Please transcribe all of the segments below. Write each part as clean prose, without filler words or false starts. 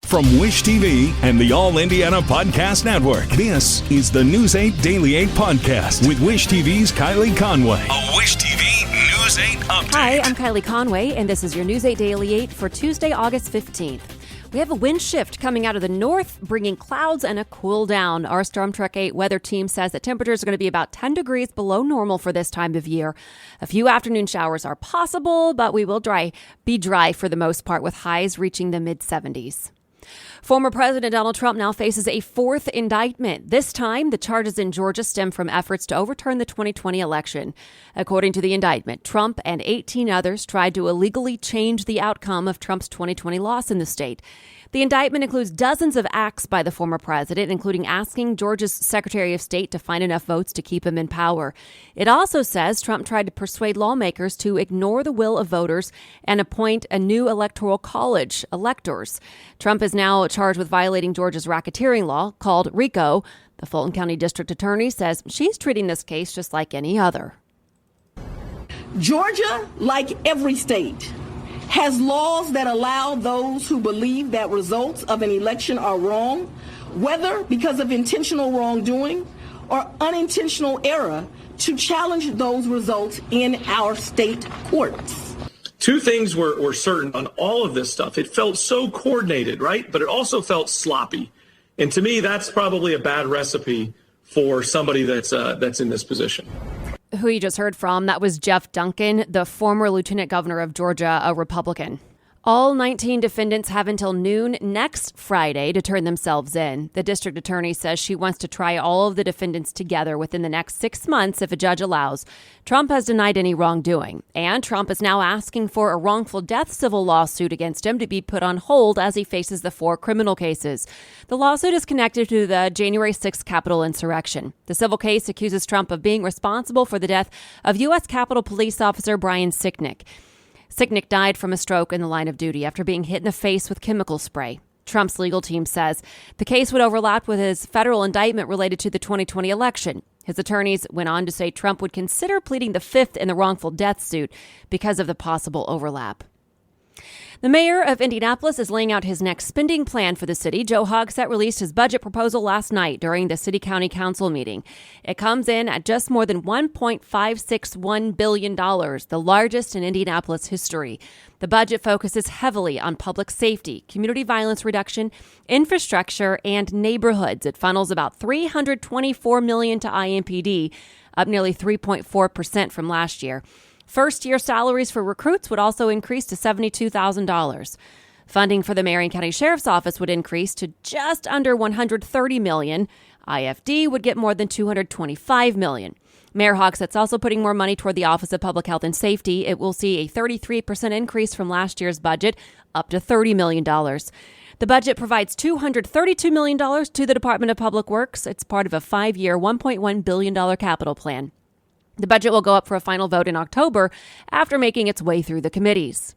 From Wish TV and the All Indiana Podcast Network, this is the News 8 Daily 8 Podcast with Wish TV's Kylie Conway. A Wish TV News 8 update. Hi, I'm Kylie Conway, and this is your News 8 Daily 8 for Tuesday, August 15th. We have a wind shift coming out of the north, bringing clouds and a cool down. Our Storm Track 8 weather team says that temperatures are going to be about 10 degrees below normal for this time of year. A few afternoon showers are possible, but we will be dry for the most part, with highs reaching the mid-70s. Former President Donald Trump now faces a fourth indictment. This time, the charges in Georgia stem from efforts to overturn the 2020 election. According to the indictment, Trump and 18 others tried to illegally change the outcome of Trump's 2020 loss in the state. The indictment includes dozens of acts by the former president, including asking Georgia's Secretary of State to find enough votes to keep him in power. It also says Trump tried to persuade lawmakers to ignore the will of voters and appoint a new electoral college, electors. Trump is now charged with violating Georgia's racketeering law, called RICO. The Fulton County District Attorney says she's treating this case just like any other. Georgia, like every state, has laws that allow those who believe that results of an election are wrong, whether because of intentional wrongdoing or unintentional error, to challenge those results in our state courts. Two things were certain on all of this stuff. It felt so coordinated, right? But it also felt sloppy. And to me, that's probably a bad recipe for somebody that's in this position. Who you just heard from, that was Jeff Duncan, the former lieutenant governor of Georgia, a Republican. All 19 defendants have until noon next Friday to turn themselves in. The district attorney says she wants to try all of the defendants together within the next 6 months if a judge allows. Trump has denied any wrongdoing, and Trump is now asking for a wrongful death civil lawsuit against him to be put on hold as he faces the 4 criminal cases. The lawsuit is connected to the January 6th Capitol insurrection. The civil case accuses Trump of being responsible for the death of U.S. Capitol Police Officer Brian Sicknick. Sicknick died from a stroke in the line of duty after being hit in the face with chemical spray. Trump's legal team says the case would overlap with his federal indictment related to the 2020 election. His attorneys went on to say Trump would consider pleading the 5th in the wrongful death suit because of the possible overlap. The mayor of Indianapolis is laying out his next spending plan for the city. Joe Hogsett released his budget proposal last night during the city-county council meeting. It comes in at just more than $1.561 billion, the largest in Indianapolis history. The budget focuses heavily on public safety, community violence reduction, infrastructure, and neighborhoods. It funnels about $324 million to IMPD, up nearly 3.4% from last year. First-year salaries for recruits would also increase to $72,000. Funding for the Marion County Sheriff's Office would increase to just under $130 million. IFD would get more than $225 million. Mayor Hogsett's also putting more money toward the Office of Public Health and Safety. It will see a 33% increase from last year's budget, up to $30 million. The budget provides $232 million to the Department of Public Works. It's part of a 5-year, $1.1 billion capital plan. The budget will go up for a final vote in October after making its way through the committees.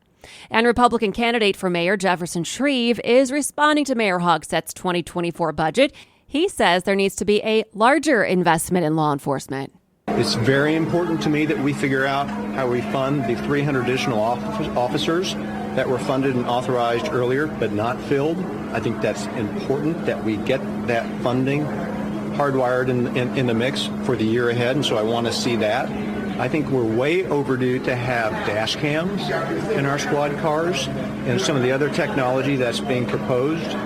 And Republican candidate for mayor Jefferson Shreve is responding to Mayor Hogsett's 2024 budget. He says there needs to be a larger investment in law enforcement. It's very important to me that we figure out how we fund the 300 additional officers that were funded and authorized earlier but not filled. I think that's important that we get that funding hardwired in the mix for the year ahead, and so I want to see that. I think we're way overdue to have dash cams in our squad cars and some of the other technology that's being proposed,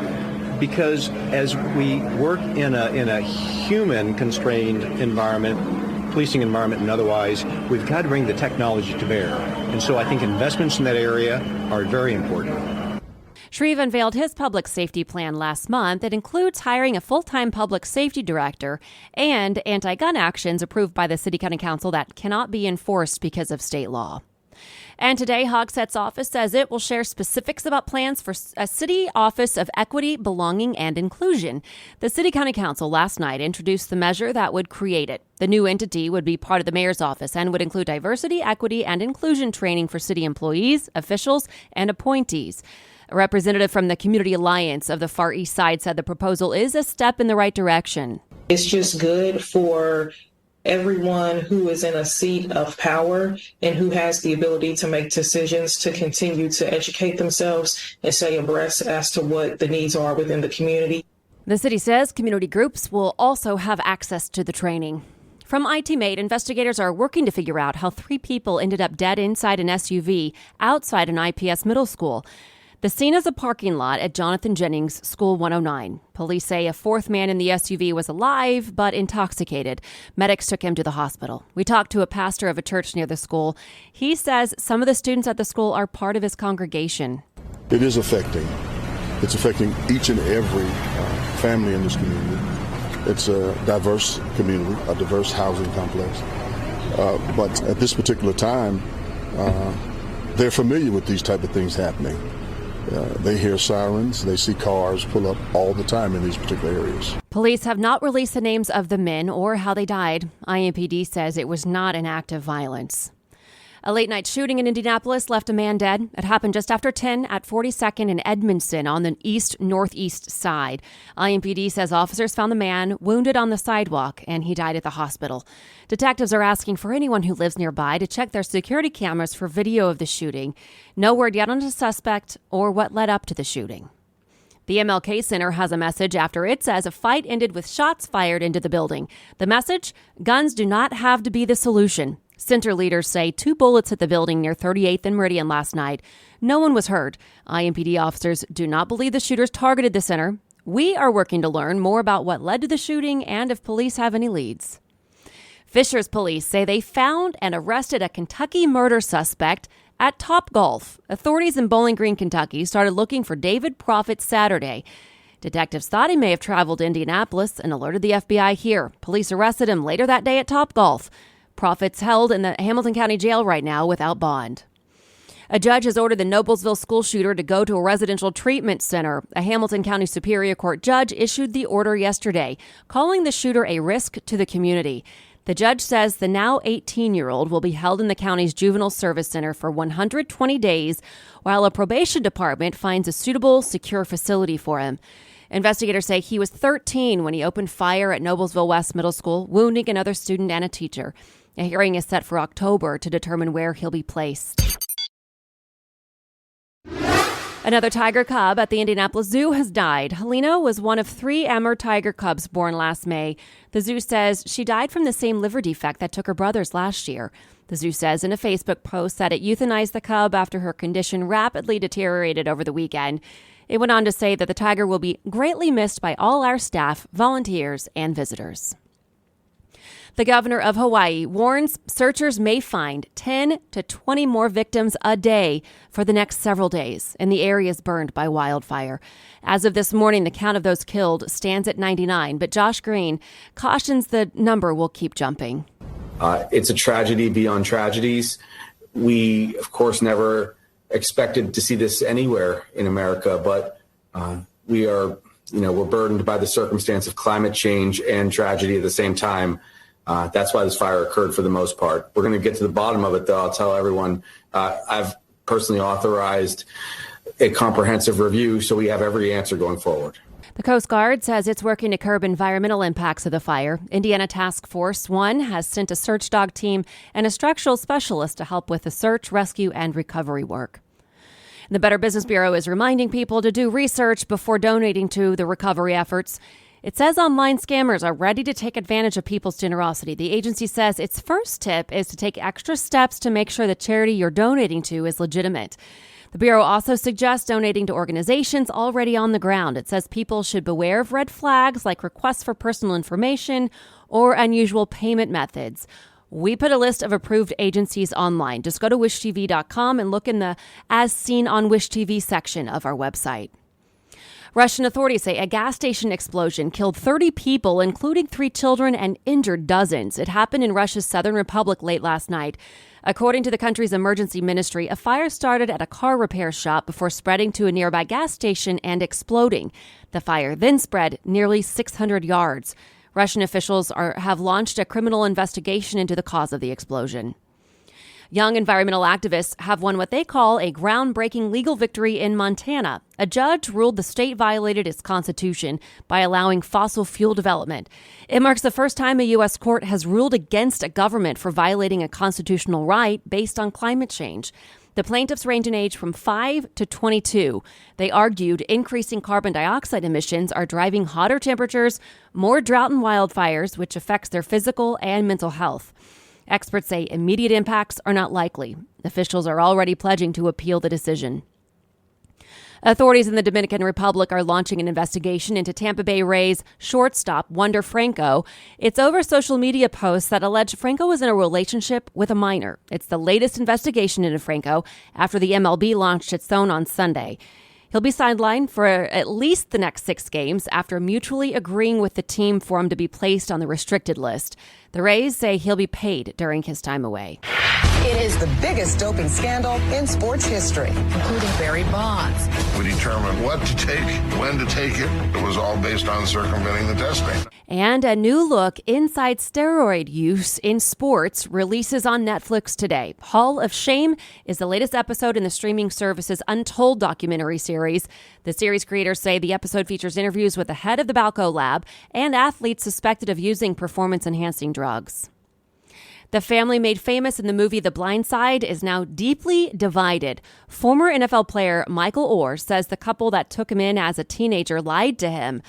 because as we work in a human-constrained environment, policing environment and otherwise, we've got to bring the technology to bear. And so I think investments in that area are very important. Shreve unveiled his public safety plan last month. It includes hiring a full-time public safety director and anti-gun actions approved by the City County Council that cannot be enforced because of state law. And today, Hogsett's office says it will share specifics about plans for a city office of equity, belonging, and inclusion. The City County Council last night introduced the measure that would create it. The new entity would be part of the mayor's office and would include diversity, equity, and inclusion training for city employees, officials, and appointees. A representative from the Community Alliance of the Far East Side said the proposal is a step in the right direction. It's just good for everyone who is in a seat of power and who has the ability to make decisions to continue to educate themselves and stay abreast as to what the needs are within the community. The city says community groups will also have access to the training. From IT-Mate, investigators are working to figure out how 3 people ended up dead inside an SUV outside an IPS middle school. The scene is a parking lot at Jonathan Jennings School 109. Police say a 4th man in the SUV was alive but intoxicated. Medics took him to the hospital. We talked to a pastor of a church near the school. He says some of the students at the school are part of his congregation. It is affecting. It's affecting each and every family in this community. It's a diverse community, a diverse housing complex. But at this particular time, they're familiar with these type of things happening. They hear sirens, they see cars pull up all the time in these particular areas. Police have not released the names of the men or how they died. IMPD says it was not an act of violence. A late-night shooting in Indianapolis left a man dead. It happened just after 10 at 42nd and Edmondson on the east-northeast side. IMPD says officers found the man wounded on the sidewalk, and he died at the hospital. Detectives are asking for anyone who lives nearby to check their security cameras for video of the shooting. No word yet on the suspect or what led up to the shooting. The MLK Center has a message after it says a fight ended with shots fired into the building. The message: guns do not have to be the solution. Center leaders say 2 bullets hit the building near 38th and Meridian last night. No one was hurt. IMPD officers do not believe the shooters targeted the center. We are working to learn more about what led to the shooting and if police have any leads. Fishers police say they found and arrested a Kentucky murder suspect at Topgolf. Authorities in Bowling Green, Kentucky started looking for David Proffitt Saturday. Detectives thought he may have traveled to Indianapolis and alerted the FBI here. Police arrested him later that day at Topgolf. Proffitt's held in the Hamilton County Jail right now without bond. A judge has ordered the Noblesville school shooter to go to a residential treatment center. A Hamilton County Superior Court judge issued the order yesterday, calling the shooter a risk to the community. The judge says the now 18-year-old will be held in the county's juvenile service center for 120 days, while a probation department finds a suitable, secure facility for him. Investigators say he was 13 when he opened fire at Noblesville West Middle School, wounding another student and a teacher. A hearing is set for October to determine where he'll be placed. Another tiger cub at the Indianapolis Zoo has died. Helena was one of 3 Emmer tiger cubs born last May. The zoo says she died from the same liver defect that took her brothers last year. The zoo says in a Facebook post that it euthanized the cub after her condition rapidly deteriorated over the weekend. It went on to say that the tiger will be greatly missed by all our staff, volunteers, and visitors. The governor of Hawaii warns searchers may find 10 to 20 more victims a day for the next several days in the areas burned by wildfire. As of this morning, the count of those killed stands at 99, but Josh Green cautions the number will keep jumping. It's a tragedy beyond tragedies. We, of course, never expected to see this anywhere in America, but we're burdened by the circumstance of climate change and tragedy at the same time. That's why this fire occurred for the most part. We're going to get to the bottom of it, though. I'll tell everyone I've personally authorized a comprehensive review, so we have every answer going forward. The Coast Guard says it's working to curb environmental impacts of the fire. Indiana Task Force 1 has sent a search dog team and a structural specialist to help with the search, rescue, and recovery work. The Better Business Bureau is reminding people to do research before donating to the recovery efforts. It says online scammers are ready to take advantage of people's generosity. The agency says its first tip is to take extra steps to make sure the charity you're donating to is legitimate. The Bureau also suggests donating to organizations already on the ground. It says people should beware of red flags like requests for personal information or unusual payment methods. We put a list of approved agencies online. Just go to wishtv.com and look in the As Seen on Wish TV section of our website. Russian authorities say a gas station explosion killed 30 people, including 3 children, and injured dozens. It happened in Russia's southern republic late last night. According to the country's emergency ministry, a fire started at a car repair shop before spreading to a nearby gas station and exploding. The fire then spread nearly 600 yards. Russian officials have launched a criminal investigation into the cause of the explosion. Young environmental activists have won what they call a groundbreaking legal victory in Montana. A judge ruled the state violated its constitution by allowing fossil fuel development. It marks the first time a U.S. court has ruled against a government for violating a constitutional right based on climate change. The plaintiffs range in age from 5 to 22. They argued increasing carbon dioxide emissions are driving hotter temperatures, more drought and wildfires, which affects their physical and mental health. Experts say immediate impacts are not likely. Officials are already pledging to appeal the decision. Authorities in the Dominican Republic are launching an investigation into Tampa Bay Rays shortstop Wander Franco. It's over social media posts that allege Franco was in a relationship with a minor. It's the latest investigation into Franco after the MLB launched its own on Sunday. He'll be sidelined for at least the next 6 games after mutually agreeing with the team for him to be placed on the restricted list. The Rays say he'll be paid during his time away. It is the biggest doping scandal in sports history, including Barry Bonds. We determined what to take, when to take it. It was all based on circumventing the testing. And a new look inside steroid use in sports releases on Netflix today. Hall of Shame is the latest episode in the streaming service's Untold documentary series. The series creators say the episode features interviews with the head of the Balco lab and athletes suspected of using performance-enhancing drugs. The family made famous in the movie The Blind Side is now deeply divided. Former NFL player Michael Orr says the couple that took him in as a teenager lied to him.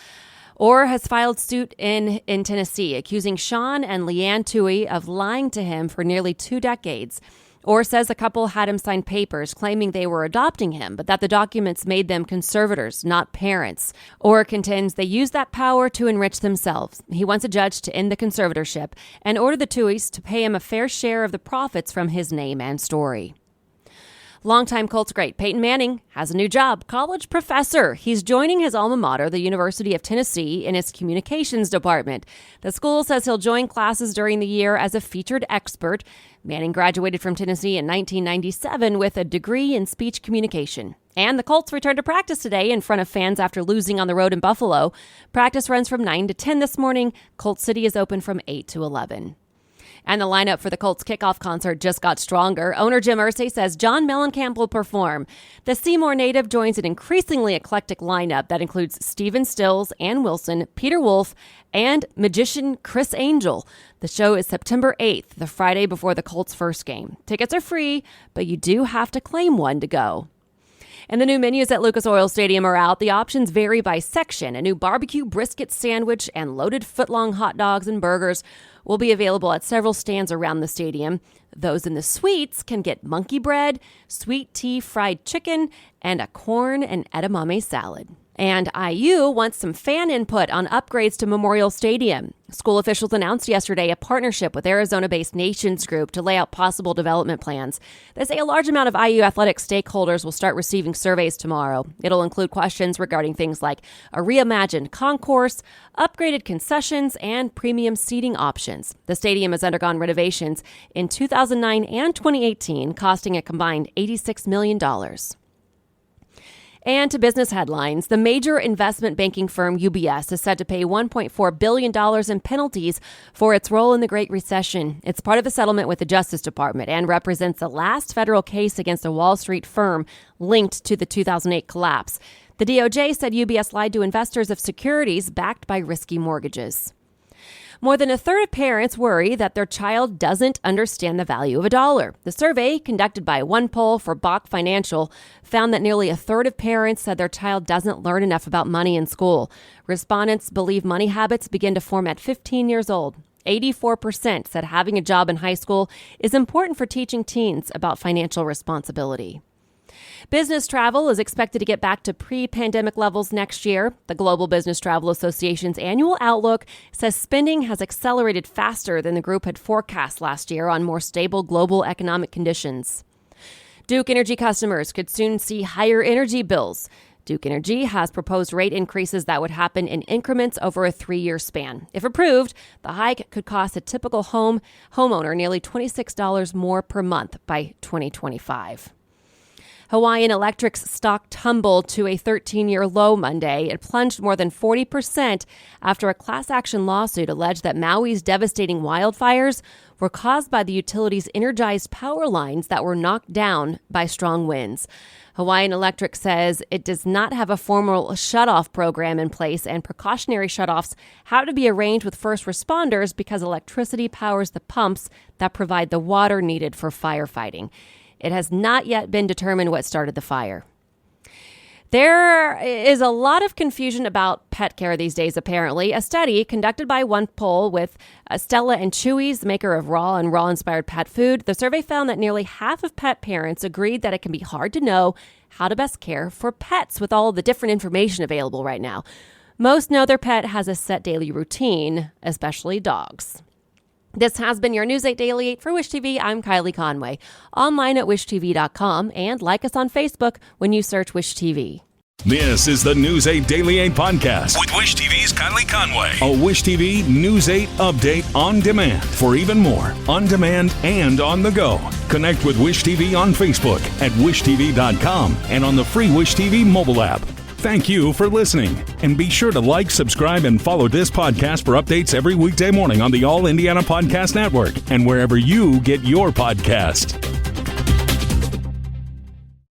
Orr has filed suit in Tennessee, accusing Sean and Leanne Toohey of lying to him for nearly 2 decades. Orr says the couple had him sign papers claiming they were adopting him, but that the documents made them conservators, not parents. Orr contends they used that power to enrich themselves. He wants a judge to end the conservatorship and order the Tooheys to pay him a fair share of the profits from his name and story. Longtime Colts great Peyton Manning has a new job, college professor. He's joining his alma mater, the University of Tennessee, in its communications department. The school says he'll join classes during the year as a featured expert. Manning graduated from Tennessee in 1997 with a degree in speech communication. And the Colts returned to practice today in front of fans after losing on the road in Buffalo. Practice runs from 9 to 10 this morning. Colt City is open from 8 to 11. And the lineup for the Colts kickoff concert just got stronger. Owner Jim Irsay says John Mellencamp will perform. The Seymour native joins an increasingly eclectic lineup that includes Stephen Stills, Ann Wilson, Peter Wolf, and magician Chris Angel. The show is September 8th, the Friday before the Colts' first game. Tickets are free, but you do have to claim one to go. And the new menus at Lucas Oil Stadium are out. The options vary by section. A new barbecue brisket sandwich and loaded foot-long hot dogs and burgers will be available at several stands around the stadium. Those in the suites can get monkey bread, sweet tea fried chicken, and a corn and edamame salad. And IU wants some fan input on upgrades to Memorial Stadium. School officials announced yesterday a partnership with Arizona-based Nations Group to lay out possible development plans. They say a large amount of IU athletic stakeholders will start receiving surveys tomorrow. It'll include questions regarding things like a reimagined concourse, upgraded concessions, and premium seating options. The stadium has undergone renovations in 2009 and 2018, costing a combined $86 million. And to business headlines, the major investment banking firm UBS is set to pay $1.4 billion in penalties for its role in the Great Recession. It's part of a settlement with the Justice Department and represents the last federal case against a Wall Street firm linked to the 2008 collapse. The DOJ said UBS lied to investors of securities backed by risky mortgages. More than a third of parents worry that their child doesn't understand the value of a dollar. The survey, conducted by one poll for Bach Financial, found that nearly a third of parents said their child doesn't learn enough about money in school. Respondents believe money habits begin to form at 15 years old. 84% said having a job in high school is important for teaching teens about financial responsibility. Business travel is expected to get back to pre-pandemic levels next year. The Global Business Travel Association's annual outlook says spending has accelerated faster than the group had forecast last year on more stable global economic conditions. Duke Energy customers could soon see higher energy bills. Duke Energy has proposed rate increases that would happen in increments over a 3-year span. If approved, the hike could cost a typical homeowner nearly $26 more per month by 2025. Hawaiian Electric's stock tumbled to a 13-year low Monday. It plunged more than 40% after a class action lawsuit alleged that Maui's devastating wildfires were caused by the utility's energized power lines that were knocked down by strong winds. Hawaiian Electric says it does not have a formal shutoff program in place, and precautionary shutoffs have to be arranged with first responders because electricity powers the pumps that provide the water needed for firefighting. It has not yet been determined what started the fire. There is a lot of confusion about pet care these days, apparently. A study conducted by OnePoll with Stella and Chewy's, the maker of raw and raw-inspired pet food, the survey found that nearly half of pet parents agreed that it can be hard to know how to best care for pets with all the different information available right now. Most know their pet has a set daily routine, especially dogs. This has been your News 8 Daily 8 for Wish TV. I'm Kylie Conway. Online at wishtv.com and like us on Facebook when you search Wish TV. This is the News 8 Daily 8 podcast with Wish TV's Kylie Conway. A Wish TV News 8 update on demand. For even more, on demand and on the go. Connect with Wish TV on Facebook at wishtv.com and on the free Wish TV mobile app. Thank you for listening, and be sure to like, subscribe, and follow this podcast for updates every weekday morning on the All Indiana Podcast Network and wherever you get your podcast.